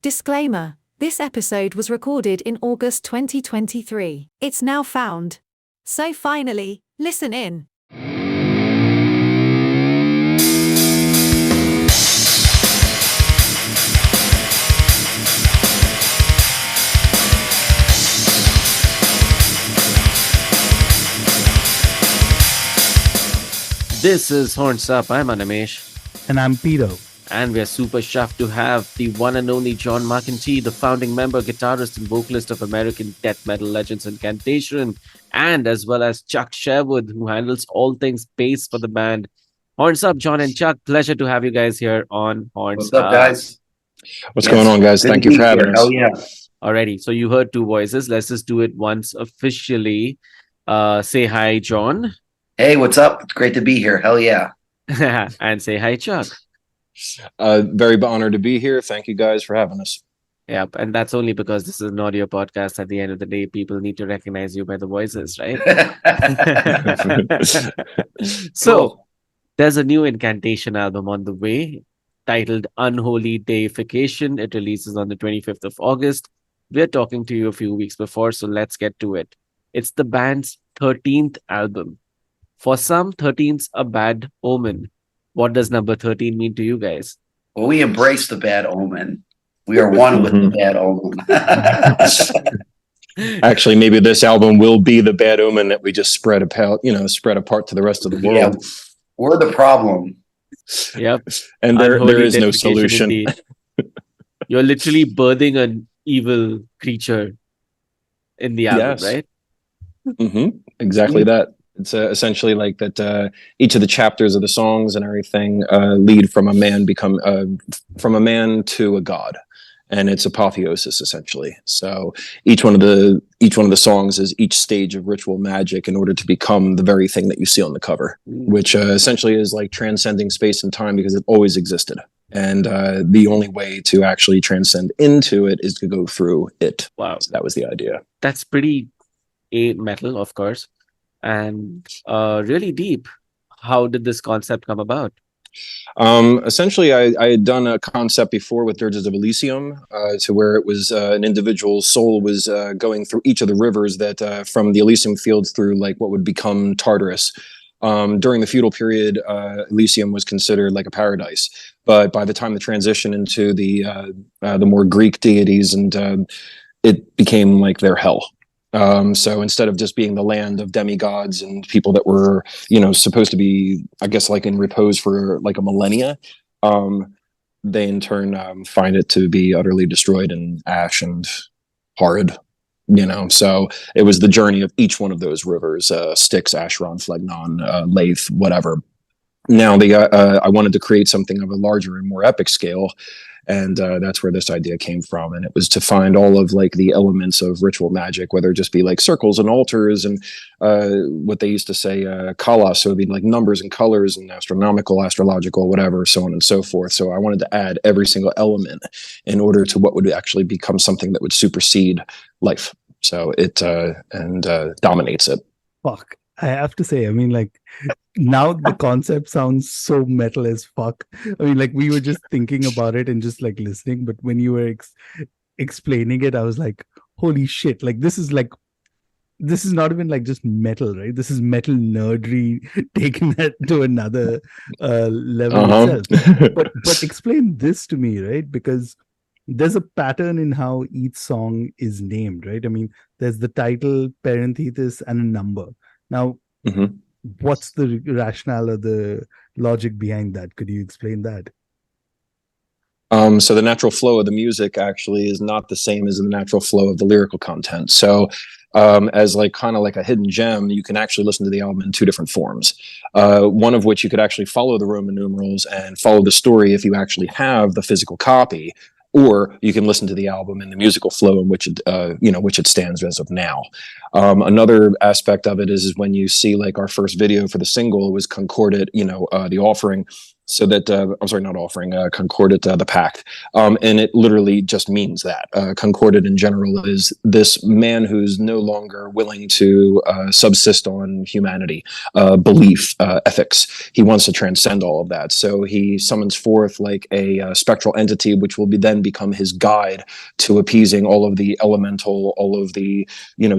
Disclaimer: this episode was recorded in August 2023. It's now found. So finally, listen in. This is Horns Up. I'm Animesh. And I'm Peter. And we're super chuffed to have the one and only John McEntee, the founding member, guitarist, and vocalist of American death metal legends Incantation, and as well as Chuck Sherwood, who handles all things bass for the band. Horns Up, John and Chuck. Pleasure to have you guys here on Horns What's up, guys? What's going on, guys? Thank you for having us. Oh, yeah. Alrighty, so you heard two voices. Let's just do it once officially. Say hi, John. Hey, what's up? It's great to be here. Hell yeah. And say hi, Chuck. Very honored to be here. Thank you guys for having us. Yep, and that's only because this is an audio podcast. At the end of the day, people need to recognize you by the voices, right? So, there's a new Incantation album on the way titled Unholy Deification. It releases on the 25th of August. We're talking to you a few weeks before, so let's get to it. It's the band's 13th album. For some, 13's a bad omen. What does number 13 mean to you guys? Well, we embrace the bad omen. We are one with the bad omen. Actually, maybe this album will be the bad omen that we just spread apart to the rest of the world. Yeah, we're the problem. Yep. And there is no Deification solution. You're literally birthing an evil creature in the album, right? Exactly that. It's essentially like that. Each of the chapters of the songs and everything lead from a man to a god, and it's apotheosis essentially. So each one of the songs is each stage of ritual magic in order to become the very thing that you see on the cover, which essentially is like transcending space and time because it always existed, and the only way to actually transcend into it is to go through it. Wow, so that was the idea. That's pretty metal, of course. And really deep. How did this concept come about? Essentially, I had done a concept before with Dirges of Elysium, to where it was an individual soul was going through each of the rivers that from the Elysium fields through like what would become Tartarus. During the feudal period, Elysium was considered like a paradise, but by the time the transition into the more Greek deities, and it became like their hell. So instead of just being the land of demigods and people that were, supposed to be, I guess, like in repose for like a millennia, they in turn find it to be utterly destroyed and ash and horrid, So it was the journey of each one of those rivers, Styx, Acheron, Phlegnon, Leith, whatever. Now I wanted to create something of a larger and more epic scale. And that's where this idea came from. And it was to find all of like the elements of ritual magic, whether it just be like circles and altars and what they used to say, kalos, so it'd be like numbers and colors and astronomical, astrological, whatever, so on and so forth. So I wanted to add every single element in order to what would actually become something that would supersede life. So it dominates it. Fuck. I have to say, now the concept sounds so metal as fuck. We were just thinking about it and just like listening, but when you were explaining it, I was like, holy shit, this is not even like just metal, right? This is metal nerdery taken that to another level itself. But explain this to me, right? Because there's a pattern in how each song is named, right? There's the title, parenthesis, and a number. Now, what's the rationale or the logic behind that? Could you explain that? So the natural flow of the music actually is not the same as the natural flow of the lyrical content. So as like kind of like a hidden gem, you can actually listen to the album in two different forms. One of which you could actually follow the Roman numerals and follow the story if you actually have the physical copy. Or you can listen to the album in the musical flow in which it stands as of now. Another aspect of it is when you see like our first video for the single was Concordate, the offering. So that I'm sorry, not offering, concordat, the pact, and it literally just means that concordat in general is this man who's no longer willing to subsist on humanity, belief, ethics. He wants to transcend all of that. So he summons forth like a spectral entity, which will then become his guide to appeasing all of the elemental, all of the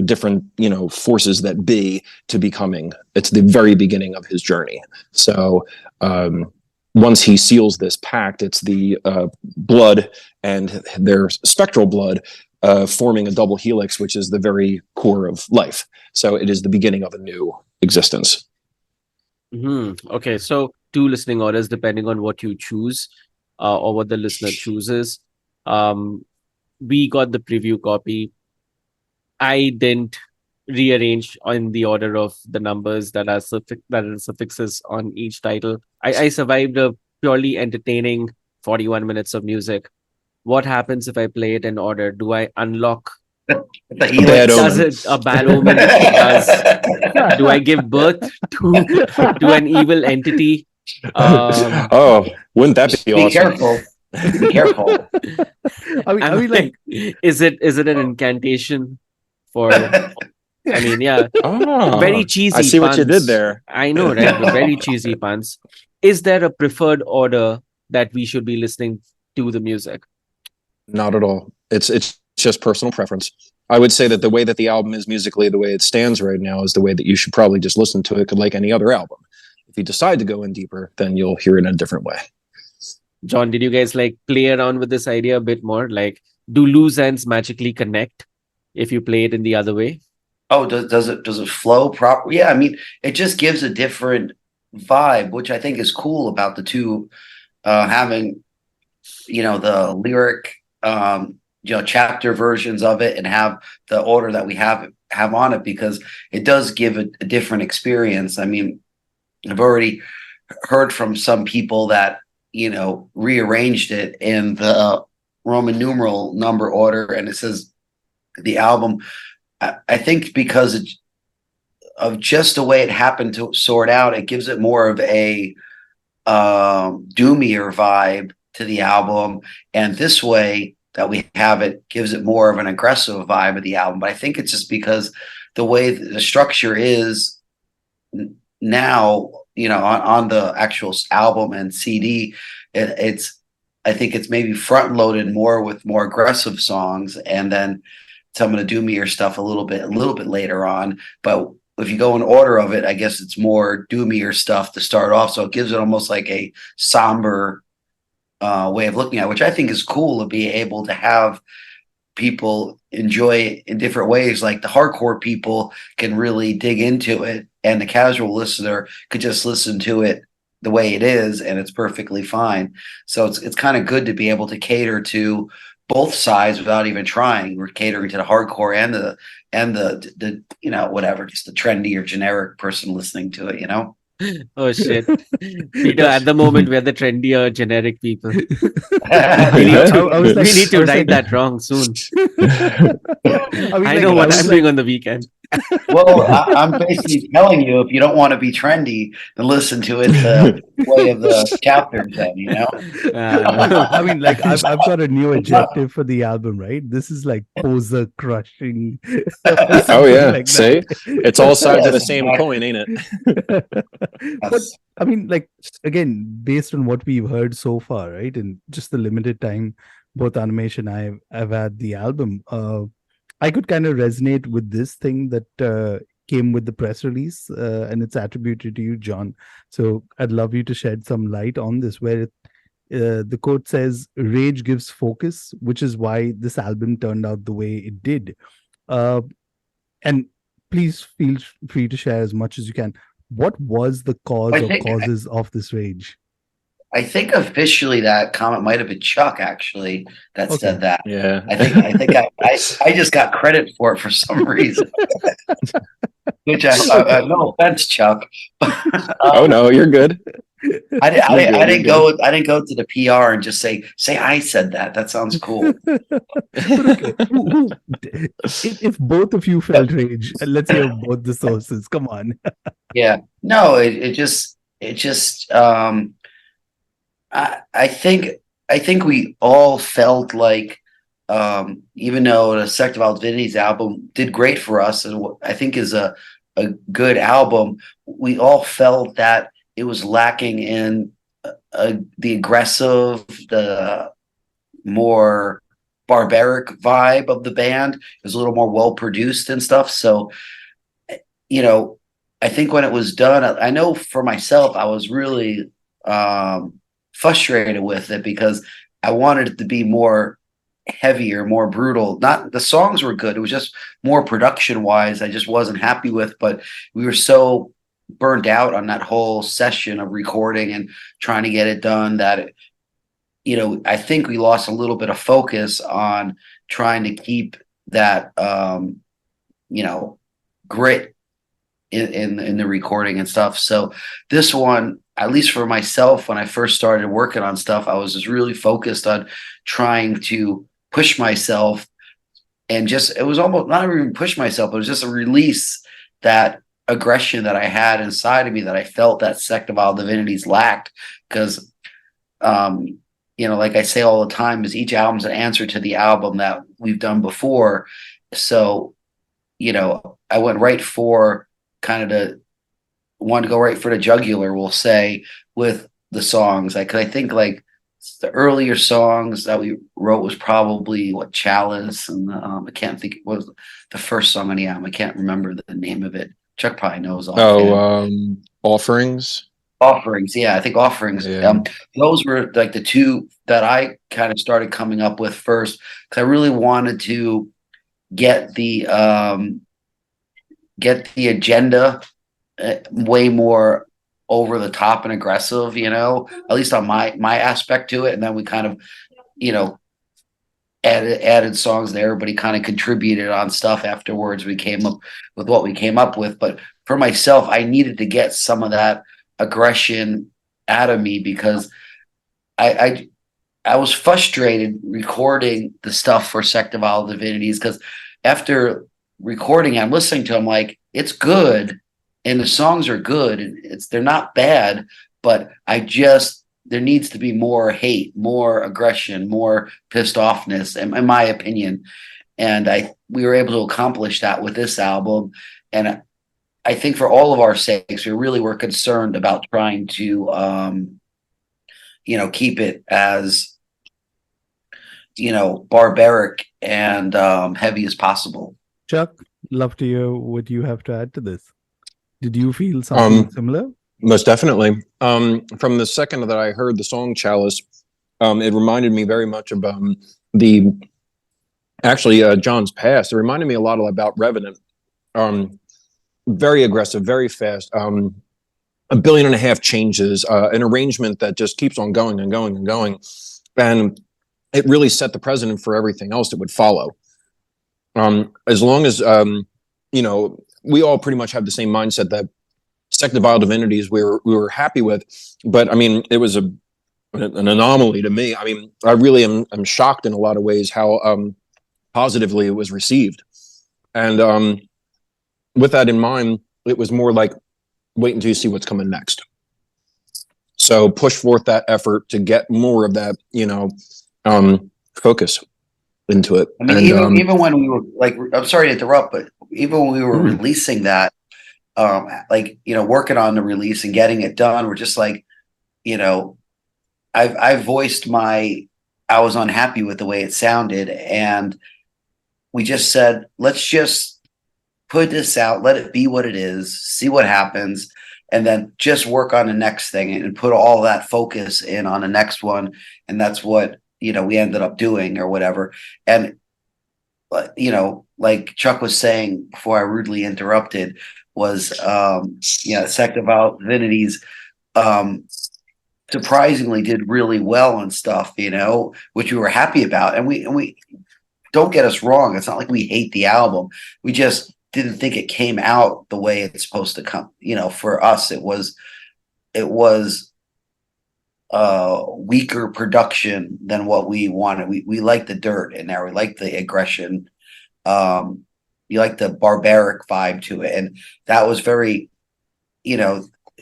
different forces that be to becoming. It's the very beginning of his journey. So. Once he seals this pact, it's the blood and their spectral blood forming a double helix, which is the very core of life. So it is the beginning of a new existence. Okay, so 2 listening orders depending on what you choose or what the listener chooses. We got the preview copy. I didn't rearrange in the order of the numbers that are suffixes on each title. I survived a purely entertaining 41 minutes of music. What happens if I play it in order? Do I unlock? The Bad helix. Does omen. it a bad omen? Do I give birth to an evil entity? Oh, wouldn't that be Be awesome? careful. Be careful. I mean, like, is it an incantation for? I mean, yeah, Oh, very cheesy. I see what you did puns. there. I know, right? But very cheesy puns. Is there a preferred order that we should be listening to the music? Not at all. It's just personal preference. I would say that the way that the album is musically, the way it stands right now, is the way that you should probably just listen to it like any other album. If you decide to go in deeper, then you'll hear it in a different way. John, did you guys like play around with this idea a bit more? Like, do loose ends magically connect if you play it in the other way? Oh, does it flow proper? Yeah, I mean, it just gives a different vibe, which I think is cool about the two having, the lyric, chapter versions of it and have the order that we have on it, because it does give a different experience. I mean, I've already heard from some people that, rearranged it in the Roman numeral number order, and it says the album, I think because of just the way it happened to sort out, it gives it more of a doomier vibe to the album, and this way that we have it gives it more of an aggressive vibe of the album. But I think it's just because the way the structure is now, on the actual album and CD, I think it's maybe front loaded more with more aggressive songs, and then some of the doomier stuff a little bit later on. But if you go in order of it, I guess it's more doomier stuff to start off. So it gives it almost like a somber way of looking at it, which I think is cool to be able to have people enjoy it in different ways. Like the hardcore people can really dig into it, and the casual listener could just listen to it the way it is, and it's perfectly fine. So it's kind of good to be able to cater to both sides without even trying. We're catering to the hardcore and the whatever, just the trendy or generic person listening to it, Oh shit. Peter, at the moment we're the trendier generic people. We need to right that wrong soon. I know what I'm doing on the weekend. Well, I'm basically telling you, if you don't want to be trendy, then listen to it the way of the chapters then, I mean, like, I've got a new adjective for the album, right? This is like poser crushing. Oh yeah, like see, it's all sides of the Yes, same coin, ain't it? But I mean, like, again, based on what we've heard so far, right, and just the limited time both Animesh and I've had the album, I could kind of resonate with this thing that came with the press release, and it's attributed to you, John. So I'd love you to shed some light on this, where the quote says, "Rage gives focus, which is why this album turned out the way it did." And please feel free to share as much as you can. What was the cause or causes of this rage? I think officially that comment might have been Chuck actually that said that. Yeah, I think I just got credit for it for some reason. Which no offense, Chuck. Oh no, you're good. I didn't go to the PR and just say I said that. That sounds cool. If both of you felt rage, let's hear both the sources. Come on. Yeah. No, it just I think we all felt like, even though the Sect of Our Divinities album did great for us, and what I think is a good album, we all felt that it was lacking in the aggressive, the more barbaric vibe of the band. It was a little more well produced and stuff. So, you know, I think when it was done, I know for myself, I was really frustrated with it because I wanted it to be more heavier, more brutal. Not the songs were good. It was just more production wise. I just wasn't happy with, but we were so burned out on that whole session of recording and trying to get it done that I think we lost a little bit of focus on trying to keep that grit in the recording and stuff. So this one, at least for myself, when I first started working on stuff, I was just really focused on trying to push myself, and just it was almost not even push myself, it was just a release that aggression that I had inside of me that I felt that Sect of All Divinities lacked. Because like I say all the time, is each album's an answer to the album that we've done before. So, I went right for kind of wanted to go right for the jugular, we'll say, with the songs. Like, 'cause I think like the earlier songs that we wrote was probably Chalice, and I can't think what was the first song on the album. I can't remember the name of it. Chuck probably knows offhand. Offerings. Offerings, yeah, I think Offerings. Yeah. Those were like the two that I kind of started coming up with first, because I really wanted to get the agenda way more over the top and aggressive, at least on my aspect to it. And then we kind of, added songs that everybody kind of contributed on stuff afterwards. We came up with what we came up with. But for myself, I needed to get some of that aggression out of me, because I was frustrated recording the stuff for Sect of All Divinities, because after recording, I'm listening to them like, it's good and the songs are good and they're not bad, but there needs to be more hate, more aggression, more pissed offness, in my opinion. And we were able to accomplish that with this album. And I think for all of our sakes, we really were concerned about trying to, keep it as, barbaric and heavy as possible. Chuck, love to hear what you have to add to this. Did you feel something similar? Most definitely. From the second that I heard the song Chalice, it reminded me very much of John's past. It reminded me a lot about Revenant. Very aggressive, very fast. 1.5 billion changes, an arrangement that just keeps on going and going and going. And it really set the precedent for everything else that would follow. As long as, we all pretty much have the same mindset that Sect of Vile Divinities we were happy with, but I mean, it was an anomaly to me. I mean, I really am shocked in a lot of ways how positively it was received. And with that in mind, it was more like, wait until you see what's coming next. So push forth that effort to get more of that, focus into it. I mean, even when we were like, I'm sorry to interrupt, but even when we were releasing that, working on the release and getting it done, we're just like, I voiced I was unhappy with the way it sounded, and we just said, let's just put this out, let it be what it is, see what happens, and then just work on the next thing and put all that focus in on the next one. And that's what, we ended up doing or whatever. And, like Chuck was saying before I rudely interrupted, was, Sect of All Divinities surprisingly did really well and stuff, which we were happy about. And we don't get us wrong. It's not like we hate the album. We just didn't think it came out the way it's supposed to come. For us, it was weaker production than what we wanted. We like the dirt in there. We like the aggression. You like the barbaric vibe to it. And that was very,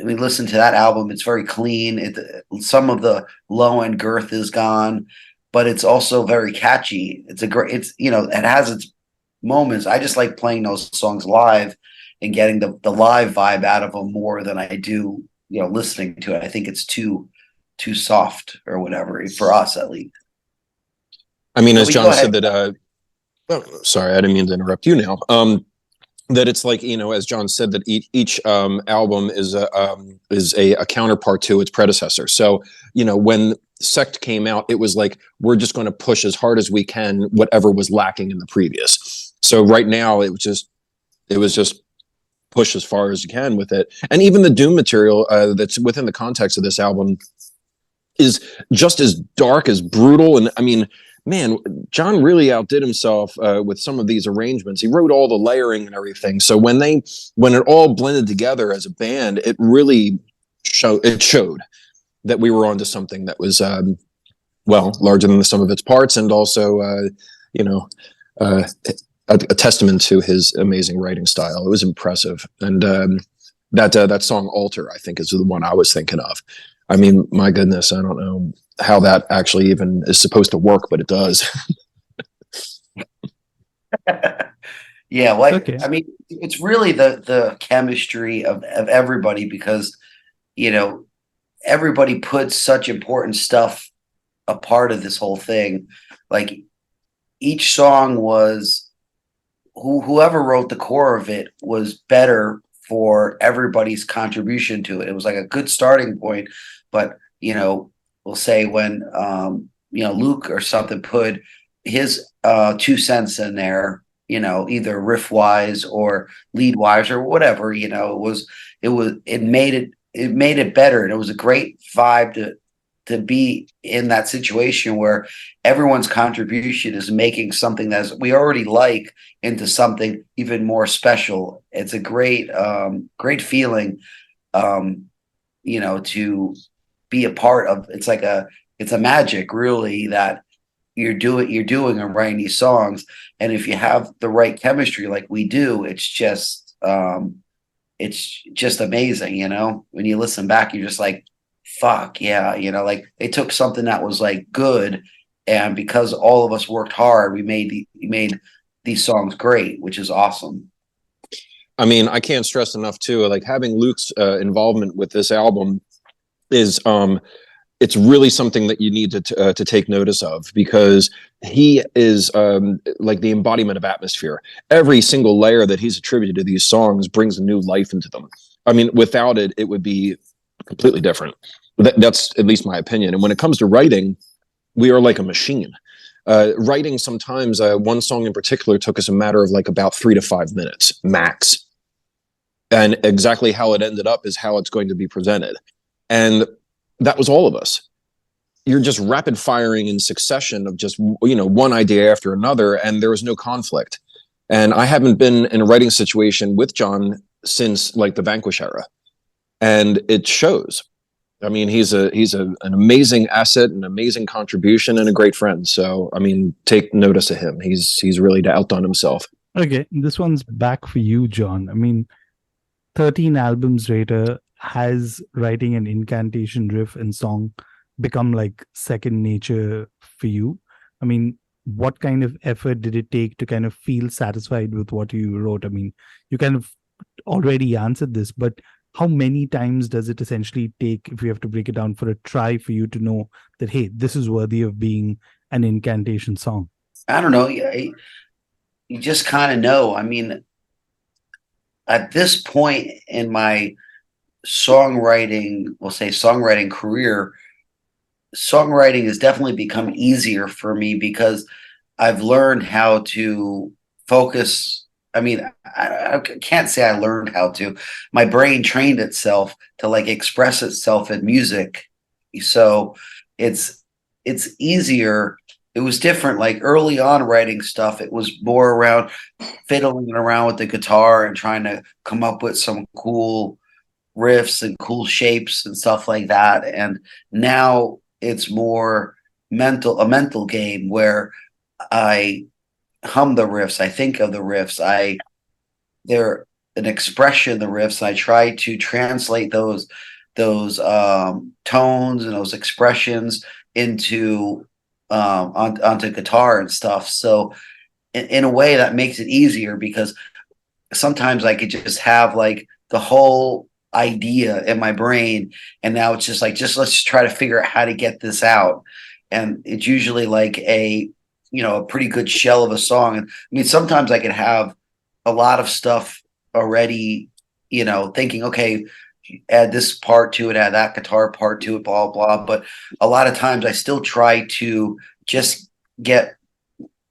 we listen to that album, it's very clean. Some of the low end girth is gone, but it's also very catchy. It's it has its moments. I just like playing those songs live and getting the live vibe out of them more than I do, listening to it. I think it's too soft or whatever for us, at least. I mean, as John said that, sorry, I didn't mean to interrupt you now. That it's like, as John said, that each album is a counterpart to its predecessor. So, when Sect came out, it was like, we're just going to push as hard as we can whatever was lacking in the previous. So right now it was just push as far as you can with it. And even the doom material that's within the context of this album is just as dark, as brutal. And I mean, man, John really outdid himself with some of these arrangements. He wrote all the layering and everything. So when it all blended together as a band, it really showed that we were onto something that was larger than the sum of its parts, and also a testament to his amazing writing style. It was impressive. And that song Altar, I think, is the one I was thinking of. I mean, my goodness, I don't know how that actually even is supposed to work, but it does. Yeah, okay. I mean, it's really the chemistry of everybody, because everybody puts such important stuff a part of this whole thing. Like, each song was, whoever wrote the core of it was better for everybody's contribution to it. It was like a good starting point, but we'll say when Luke or something put his 2 cents in there, either riff wise or lead wise or whatever, it made it better. And it was a great vibe to be in that situation where everyone's contribution is making something that we already like into something even more special. It's a great feeling, to be a part of. It's a magic, really, that you're doing and writing these songs. And if you have the right chemistry like we do, it's just amazing. When you listen back, you're just like, fuck yeah, like they took something that was like good, and because all of us worked hard, we made these songs great, which is awesome. I mean, I can't stress enough too, like having Luke's involvement with this album is it's really something that you need to take notice of, because he is like the embodiment of atmosphere. Every single layer that he's attributed to these songs brings new life into them. I mean, without it, it would be completely different. That's at least my opinion. And when it comes to writing, we are like a machine. Writing sometimes, one song in particular took us a matter of like about 3 to 5 minutes max. And exactly how it ended up is how it's going to be presented. And that was all of us. You're just rapid firing in succession of just, one idea after another, and there was no conflict. And I haven't been in a writing situation with John since like the Vanquish era. And it shows. I mean, he's an amazing asset, an amazing contribution, and a great friend. So, I mean, take notice of him. He's really outdone himself. Okay, this one's back for you, John. I mean, 13 albums later, has writing an incantation riff and song become like second nature for you? I mean, what kind of effort did it take to kind of feel satisfied with what you wrote? I mean, you kind of already answered this, but how many times does it essentially take, if you have to break it down, for a try for you to know that, hey, this is worthy of being an incantation song? I don't know. You just kind of know. I mean, at this point in my songwriting career, songwriting has definitely become easier for me because I've learned how to focus. I mean, I can't say I learned how to. My brain trained itself to like express itself in music. So it's easier. It was different. Like early on writing stuff, it was more around fiddling around with the guitar and trying to come up with some cool riffs and cool shapes and stuff like that. And now it's more a mental game where I hum the riffs. I think of the riffs. an expression in the riffs. I try to translate those tones and those expressions into onto guitar and stuff. So in a way that makes it easier, because sometimes I could just have like the whole idea in my brain, and now it's just like, just let's try to figure out how to get this out. And it's usually like a pretty good shell of a song. And I mean, sometimes I could have a lot of stuff already, thinking, okay, add this part to it, add that guitar part to it, blah, blah. But a lot of times I still try to just get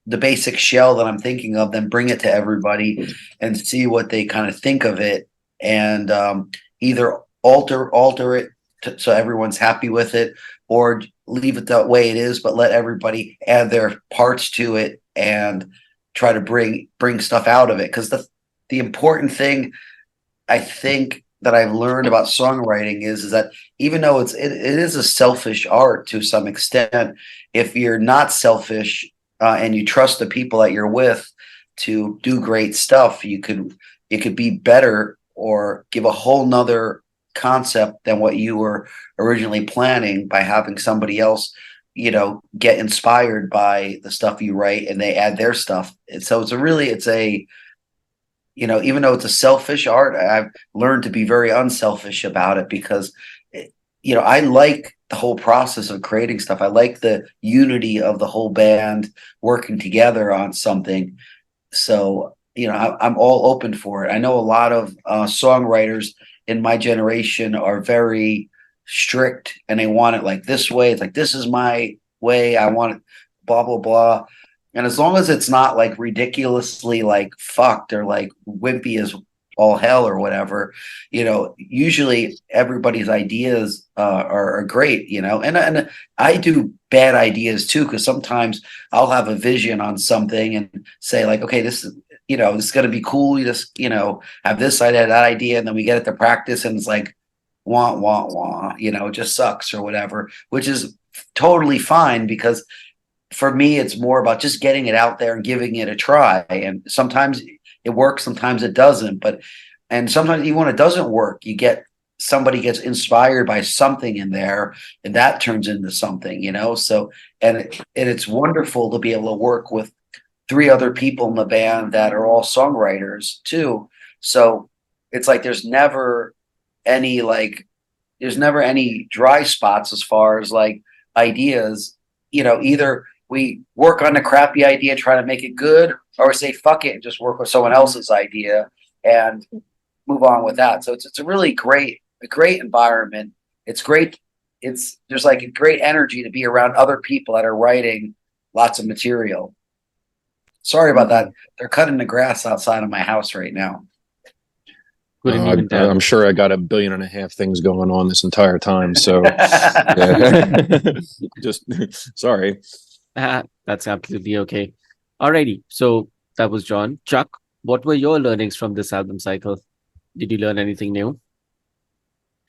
the basic shell that I'm thinking of, then bring it to everybody and see what they kind of think of it, and either alter it so everyone's happy with it, or leave it the way it is, but let everybody add their parts to it and try to bring stuff out of it. Because the important thing, I think, that I've learned about songwriting is that even though it is a selfish art to some extent, if you're not selfish and you trust the people that you're with to do great stuff, it could be better or give a whole nother concept than what you were originally planning, by having somebody else, get inspired by the stuff you write and they add their stuff. And so it's a even though it's a selfish art, I've learned to be very unselfish about it, because I like the whole process of creating stuff. I like the unity of the whole band working together on something. So, I'm all open for it. I know a lot of songwriters in my generation are very strict, and they want it like this way. It's like, this is my way. I want it, blah, blah, blah. And as long as it's not like ridiculously like fucked or like wimpy as all hell or whatever, usually everybody's ideas are great, and I do bad ideas too, because sometimes I'll have a vision on something and say like, okay, this is going to be cool. You just, have this idea, that idea, and then we get it to practice and it's like, wah, wah, wah, it just sucks or whatever, which is totally fine, because for me, it's more about just getting it out there and giving it a try. And sometimes it works, sometimes it doesn't. And sometimes even when it doesn't work, somebody gets inspired by something in there, and that turns into something, So, and it's wonderful to be able to work with 3 other people in the band that are all songwriters too. So it's like there's never any dry spots as far as like ideas. Either we work on a crappy idea, try to make it good, or we say fuck it and just work with someone else's idea and move on with that. So it's a really great environment. It's great. There's like a great energy to be around other people that are writing lots of material. Sorry about that. They're cutting the grass outside of my house right now. I'm sure I got 1.5 billion things going on this entire time. So just sorry. That's absolutely okay. Alrighty. So that was John. Chuck, what were your learnings from this album cycle? Did you learn anything new?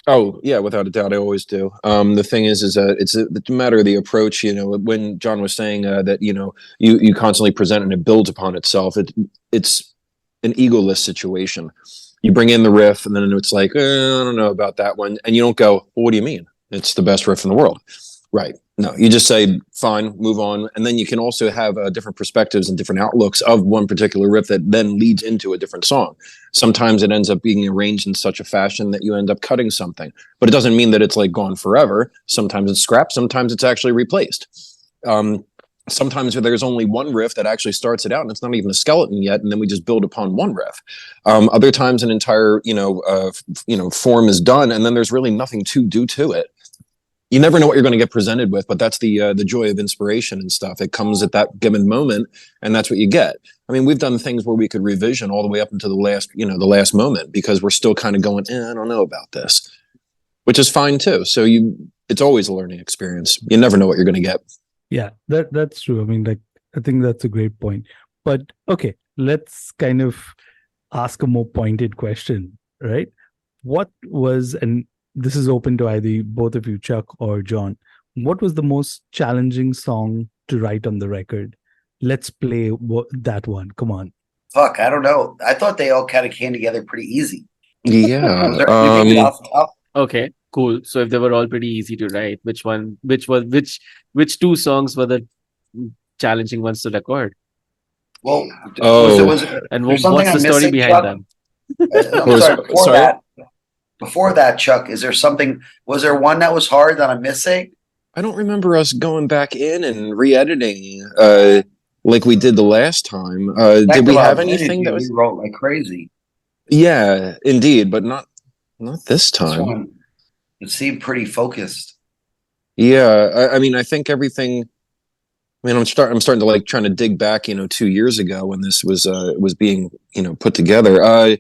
Oh yeah, without a doubt, I always do. The thing is that it's a matter of the approach. When John was saying that you constantly present and it builds upon itself. It's an egoless situation. You bring in the riff, and then it's like, I don't know about that one, and you don't go, well, what do you mean? It's the best riff in the world, right? No, you just say, fine, move on, and then you can also have different perspectives and different outlooks of one particular riff that then leads into a different song. Sometimes it ends up being arranged in such a fashion that you end up cutting something, but it doesn't mean that it's like gone forever. Sometimes it's scrapped, sometimes it's actually replaced. Sometimes there's only one riff that actually starts it out, and it's not even a skeleton yet, and then we just build upon one riff. Other times, an entire form is done, and then there's really nothing to do to it. You never know what you're going to get presented with, but that's the joy of inspiration and stuff. It comes at that given moment, and that's what you get. I mean, we've done things where we could revision all the way up into the last moment, because we're still kind of going, I don't know about this, which is fine too. So it's always a learning experience. You never know what you're going to get. Yeah, that's true. I mean, I think that's a great point. But okay, let's kind of ask a more pointed question, right? What was, and this is open to either both of you, Chuck or John, what was the most challenging song to write on the record? Let's play that one. Come on. Fuck, I don't know. I thought they all kind of came together pretty easy. Yeah. Was there anything off the top? Okay, cool. So if they were all pretty easy to write, which two songs were the challenging ones to record? Well, Oh. And there something what's the I'm story missing, behind Chuck? them? I'm Was- sorry. Before sorry? that, Chuck, is there something? Was there one that was hard that I'm missing? I don't remember us going back in and re-editing like we did the last time. Did we have anything that was? We wrote like crazy. Yeah, indeed, but not this This time. one, it seemed pretty focused. Yeah, I mean, I think everything. I mean, I'm starting to like trying to dig back, 2 years ago when this was being, put together.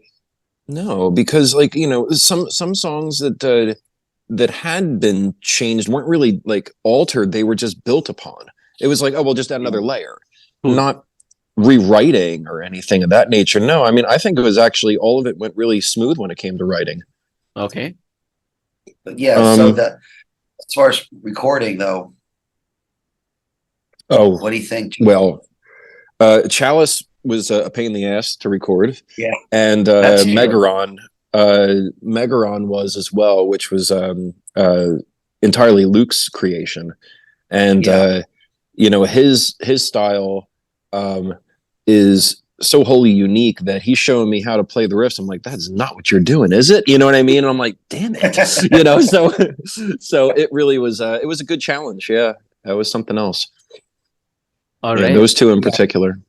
No, because like, some songs that had been changed weren't really like altered. They were just built upon. It was like, oh, we'll just add another layer, not rewriting or anything of that nature. No, I mean, I think it was actually all of it went really smooth when it came to writing. Okay. But yeah, so that as far as recording though, Oh, what do you think? well, Chalice was a pain in the ass to record. Yeah. And That's true. Megaron was as well, which was entirely Luke's creation. And his style is so wholly unique that he's showing me how to play the riffs. I'm like, that's not what you're doing, is it? You know what I mean? And I'm like, damn it. So it really was it was a good challenge. Yeah. That was something else. All Yeah, right. those two in particular.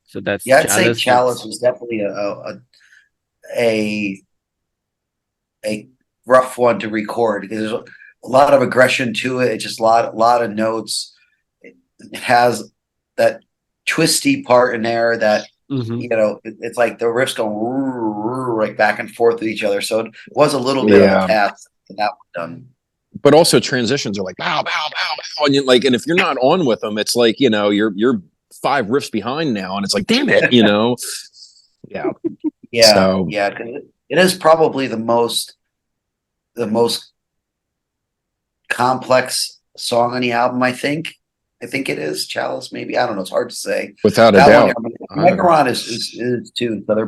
So that's I'd say Chalice was definitely a rough one to record because there's a lot of aggression to it. It's just a lot of notes. It has that twisty part in there that it's like the riffs going like back and forth with each other. So it was a little bit of a task to that one done. But also transitions are like bow, bow, bow, bow, and if you're not on with them, it's like you're 5 riffs behind now, and it's like damn it, Yeah. Yeah, So, yeah. 'Cause it is probably the most complex song on the album. I think it is Chalice. Maybe I don't know. It's hard to say. without a That doubt. one, Megaron is too. So they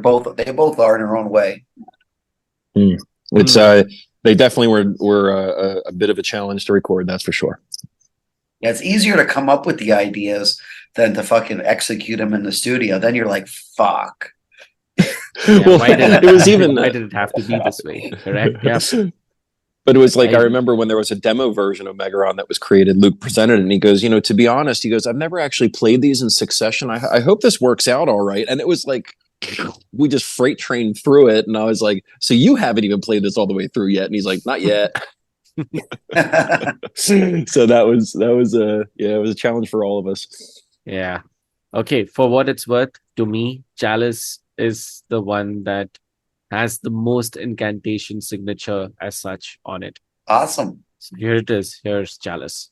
both are in their own way. It's they definitely were a bit of a challenge to record, that's for sure. Yeah, it's easier to come up with the ideas than to fucking execute them in the studio. Then you're like, fuck. Yeah, Well, why did it was even why did it have to be this way? Correct. Yeah. But it was like, I Right. remember when there was a demo version of Megaron that was created, Luke presented it and he goes, to be honest, he goes, I've never actually played these in succession. I hope this works out all right. And it was like, we just freight trained through it. And I was like, so you haven't even played this all the way through yet? And he's like, not yet. So that was it was a challenge for all of us. Yeah. Okay. For what it's worth, to me, Chalice is the one that has the most incantation signature as such on it. Awesome. So here it is. Here's Chalice.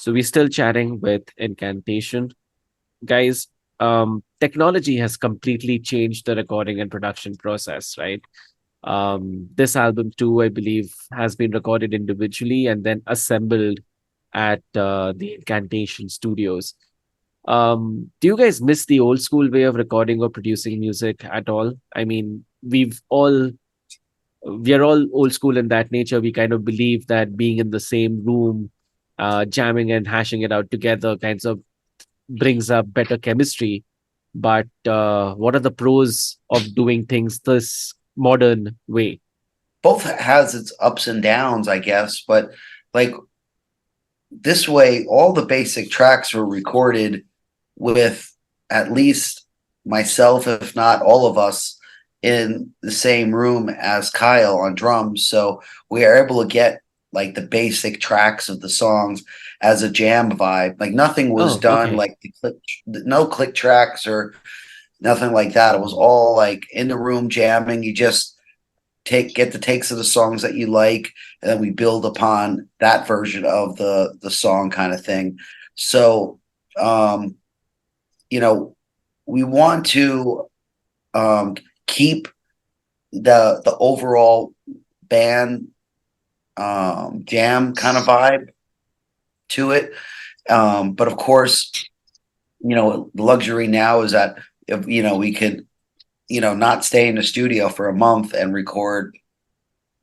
So we're still chatting with Incantation. Guys, technology has completely changed the recording and production process, right? This album too, I believe, has been recorded individually and then assembled at the Incantation Studios. Do you guys miss the old school way of recording or producing music at all? I mean, we are all old school in that nature. We kind of believe that being in the same room, jamming and hashing it out together kinds of brings up better chemistry. But what are the pros of doing things this modern way? Both has its ups and downs, I guess, but like this way, all the basic tracks were recorded with at least myself, if not all of us, in the same room as Kyle on drums. So we are able to get like the basic tracks of the songs as a jam vibe. Like nothing was Oh, done okay. like no click tracks or nothing like that. It was all like in the room jamming. You just get the takes of the songs that you like, and then we build upon that version of the song kind of thing. So um you know, we want to keep the overall band jam kind of vibe to it. But of course, the luxury now is that if we could not stay in the studio for a month and record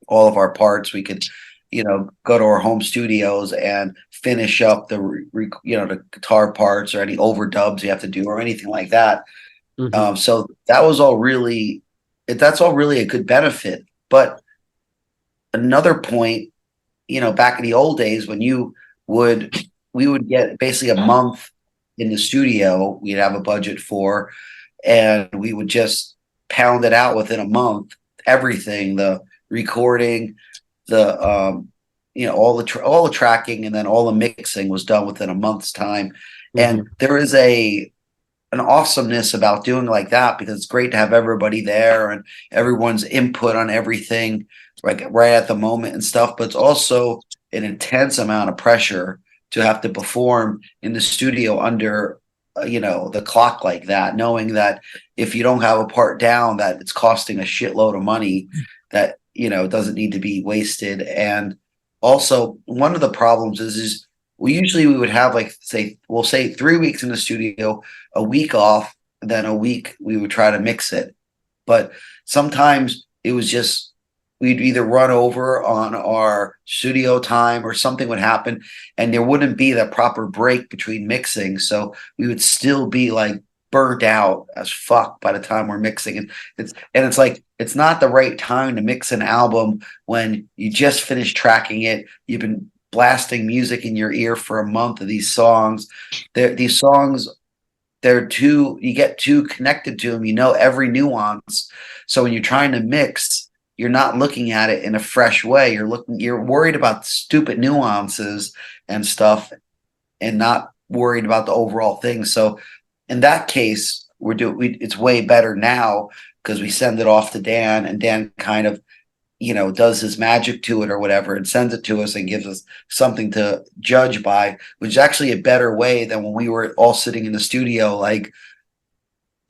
all of our parts. We could go to our home studios and finish up the guitar parts or any overdubs you have to do or anything like that. Mhm. So that was all really that's all really a good benefit. But another point, back in the old days when we would get basically a month in the studio we'd have a budget for, and we would just pound it out within a month. Everything, the recording, the all the tracking, and then all the mixing was done within a month's time. And Mhm. there is an awesomeness about doing like that because it's great to have everybody there and everyone's input on everything like right at the moment and stuff. But it's also an intense amount of pressure to have to perform in the studio under the clock like that, knowing that if you don't have a part down, that it's costing a shitload of money that doesn't need to be wasted. And also one of the problems is we would have like we'll say 3 weeks in the studio, a week off, then a week we would try to mix it. But sometimes it was just we'd either run over on our studio time or something would happen and there wouldn't be the proper break between mixing. So we would still be like burnt out as fuck by the time we're mixing. And it's like it's not the right time to mix an album when you just finished tracking it. You've been blasting music in your ear for a month of these songs. These songs, you get too connected to them. Every nuance. So when you're trying to mix, you're not looking at it in a fresh way. You're worried about stupid nuances and stuff, and not worried about the overall thing. So in that case, it's way better now because we send it off to Dan, and Dan kind of does his magic to it or whatever and sends it to us and gives us something to judge by, which is actually a better way than when we were all sitting in the studio like,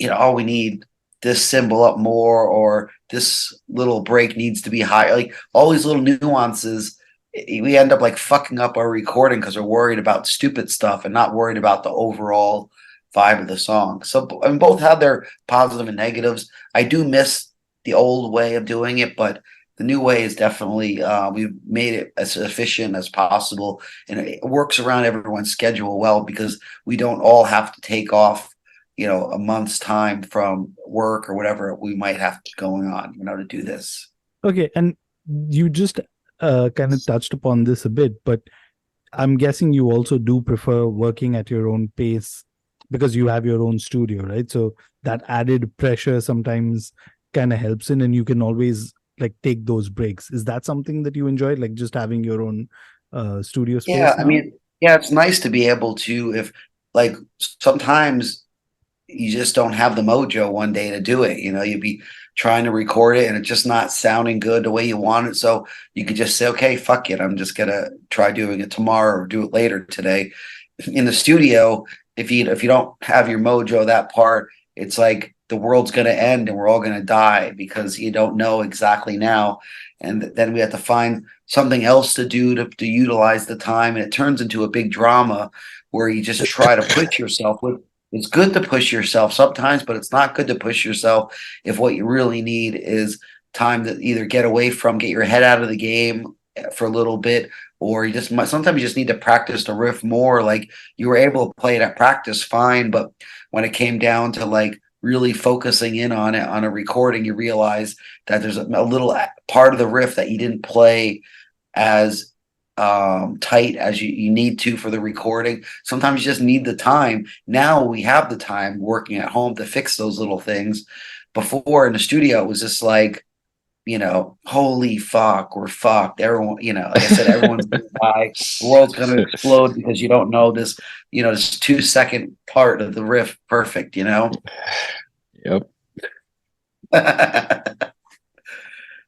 oh, we need this symbol up more or this little break needs to be higher. Like all these little nuances, we end up like fucking up our recording because we're worried about stupid stuff and not worried about the overall vibe of the song. So I mean, both have their positive and negatives. I do miss the old way of doing it, but the new way is definitely we've made it as efficient as possible, and it works around everyone's schedule well because we don't all have to take off a month's time from work or whatever we might have going on to do this. Okay, and you just kind of touched upon this a bit, but I'm guessing you also do prefer working at your own pace because you have your own studio, right? So that added pressure sometimes kind of helps in, and you can always like take those breaks. Is that something that you enjoyed, like just having your own studio space Yeah, I now? mean, yeah, it's nice to be able to, if like sometimes you just don't have the mojo one day to do it. You'd be trying to record it and it's just not sounding good the way you want it. So you could just say, okay, fuck it. I'm just gonna try doing it tomorrow or do it later today. In the studio, if you don't have your mojo that part, it's like the world's gonna end and we're all gonna die because you don't know exactly now. And then we have to find something else to do to utilize the time, and it turns into a big drama where you just try to push yourself. It's good to push yourself sometimes, but it's not good to push yourself if what you really need is time to either get away from, get your head out of the game for a little bit, or sometimes you just need to practice the riff more. Like, you were able to play it at practice fine, but when it came down to like really focusing in on it on a recording, you realize that there's a little part of the riff that you didn't play as tight as you need to for the recording. Sometimes you just need the time. Now we have the time working at home to fix those little things. Before in the studio, it was just like, holy fuck, we're fucked. Everyone, like I said, everyone's gonna die. The world's gonna explode because you don't know this 2-second part of the riff perfect. Yep.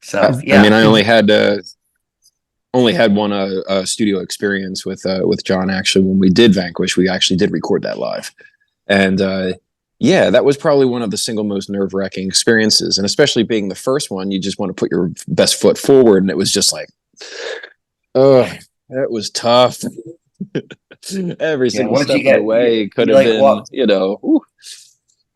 So yeah, I mean, I only had one studio experience with John. Actually, when we did Vanquish, we actually did record that live, and yeah, that was probably one of the single most nerve-wracking experiences. And especially being the first one, you just want to put your best foot forward, and it was just like, oh, that was tough. Every single step of the way could have been, ooh.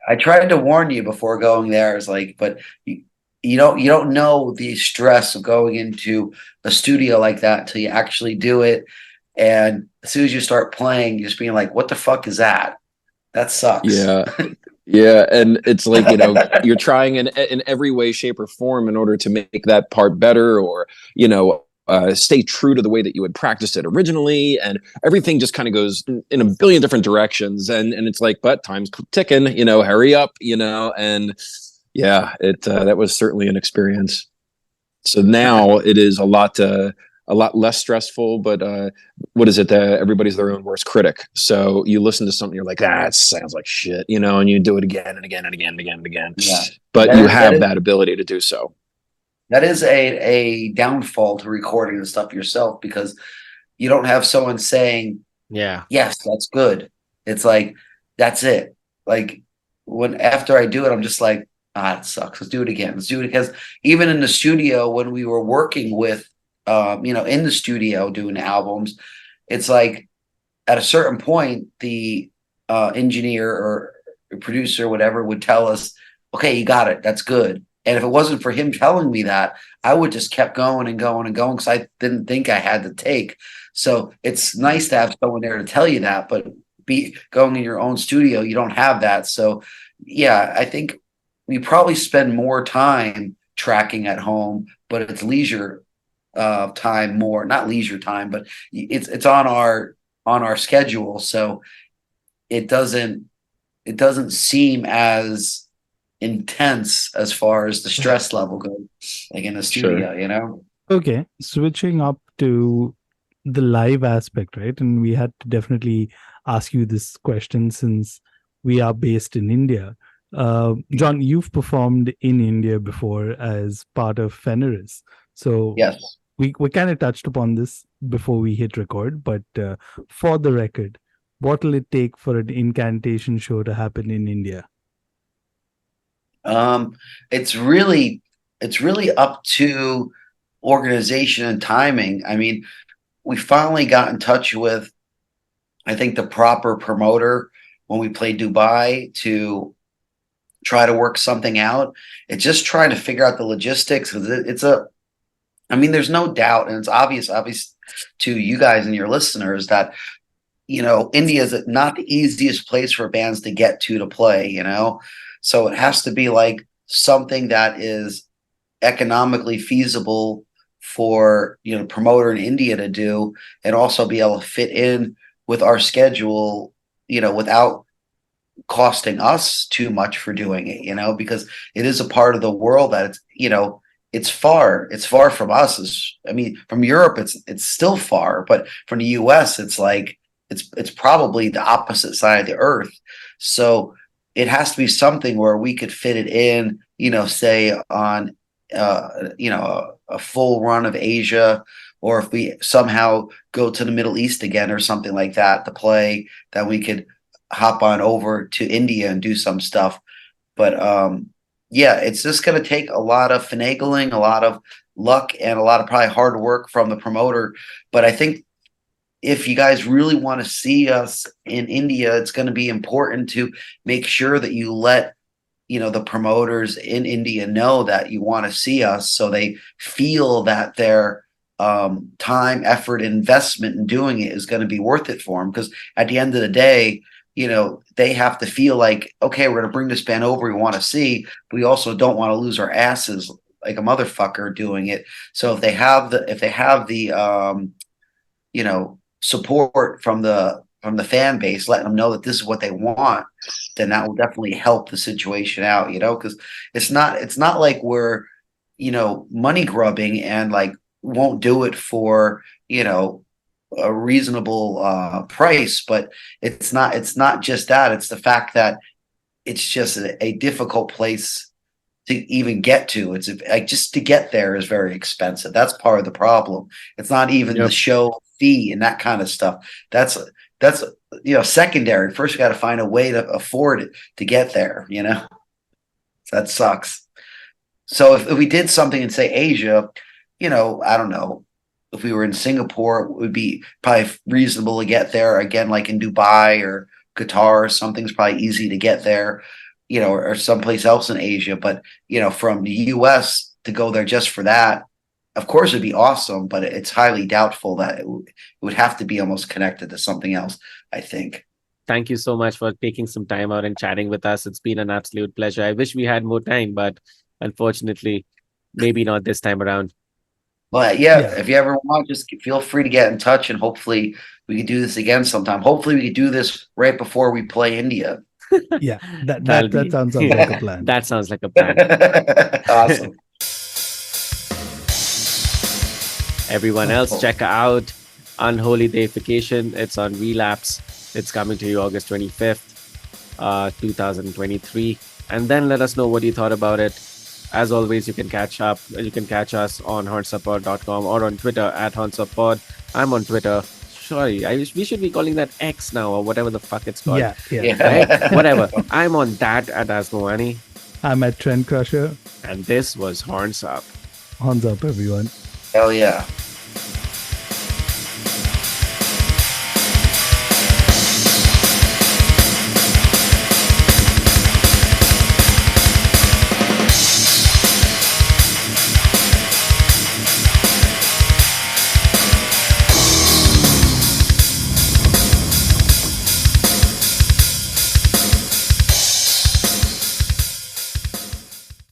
I tried to warn you before going there. It's like, but you don't know the stress of going into a studio like that until you actually do it. And as soon as you start playing, you're just being like, what the fuck is that? That sucks. Yeah. Yeah. And it's like, you're trying in every way, shape, or form in order to make that part better, or, stay true to the way that you had practiced it originally. And everything just kind of goes in a billion different directions. And it's like, but time's ticking, hurry up, and yeah, that was certainly an experience. So now it is a lot less stressful, but what is it? Everybody's their own worst critic. So you listen to something, you're like, it sounds like shit, and you do it again and again and again and again and again. Yeah. But you have that ability to do so. That is a downfall to recording the stuff yourself, because you don't have someone saying, yeah, yes, that's good. It's like, that's it. Like, after I do it, I'm just like, it sucks. Let's do it again. Let's do it. Because even in the studio, when we were working with, in the studio doing albums, it's like at a certain point, the engineer or producer, whatever, would tell us, okay, you got it. That's good. And if it wasn't for him telling me that, I would just kept going and going and going, because I didn't think I had to take. So it's nice to have someone there to tell you that, but going in your own studio, you don't have that. So yeah, I think we probably spend more time tracking at home, but it's leisure time more, not leisure time, but it's on our schedule. So it doesn't seem as intense as far as the stress level goes, like in a studio. Sure. Okay, switching up to the live aspect, right? And we had to definitely ask you this question since we are based in India. John, you've performed in India before as part of Fenris. So yes, we kind of touched upon this before we hit record, but for the record, what will it take for an Incantation show to happen in India? It's really up to organization and timing. I mean, we finally got in touch with, I think, the proper promoter when we played Dubai to try to work something out. It's just trying to figure out the logistics. There's no doubt, and it's obvious to you guys and your listeners that, India is not the easiest place for bands to get to play, So it has to be like something that is economically feasible for, promoter in India to do, and also be able to fit in with our schedule, without costing us too much for doing it, because it is a part of the world that it's far from us. From Europe, it's still far, but from the US, it's like, it's probably the opposite side of the earth. So it has to be something where we could fit it in, say on, a full run of Asia, or if we somehow go to the Middle East again or something like that to play, that we could hop on over to India and do some stuff. But yeah, it's just going to take a lot of finagling, a lot of luck, and a lot of probably hard work from the promoter. But I think if you guys really want to see us in India, it's going to be important to make sure that you let the promoters in India know that you want to see us, so they feel that their time, effort, investment in doing it is going to be worth it for them. Because at the end of the day, they have to feel like, okay, we're going to bring this band over. We want to see, but we also don't want to lose our asses like a motherfucker doing it. So if they have the support from the fan base, letting them know that this is what they want, then that will definitely help the situation out, because it's not like we're, money grubbing and like won't do it for, a reasonable price. But it's not just that. It's the fact that it's just a difficult place to even get to. It's like, just to get there is very expensive. That's part of the problem. It's not even the show fee and that kind of stuff. That's secondary. First, we got to find a way to afford it to get there. That sucks. So if we did something in, say, Asia, I don't know, if we were in Singapore, it would be probably reasonable to get there. Again, like in Dubai or Qatar, something's probably easy to get there, or someplace else in Asia. But, from the US to go there just for that, of course, it'd be awesome, but it's highly doubtful that it would have to be almost connected to something else, I think. Thank you so much for taking some time out and chatting with us. It's been an absolute pleasure. I wish we had more time, but unfortunately, maybe not this time around. But yeah, if you ever want, just feel free to get in touch, and hopefully we can do this again sometime. Hopefully we could do this right before we play India. Yeah, that sounds like a plan. That sounds like a plan. Awesome. Everyone else, check out Unholy Deification. It's on Relapse. It's coming to you August 25th, 2023. And then let us know what you thought about it. As always, you can catch us on hornsupod.com or on Twitter @hornsupod. I'm on Twitter. Sorry, we should be calling that X now, or whatever the fuck it's called. Yeah. Right? Whatever. I'm on that @Asmoani. I'm at Trend Crusher. And this was Horns Up. Horns up, everyone. Hell yeah.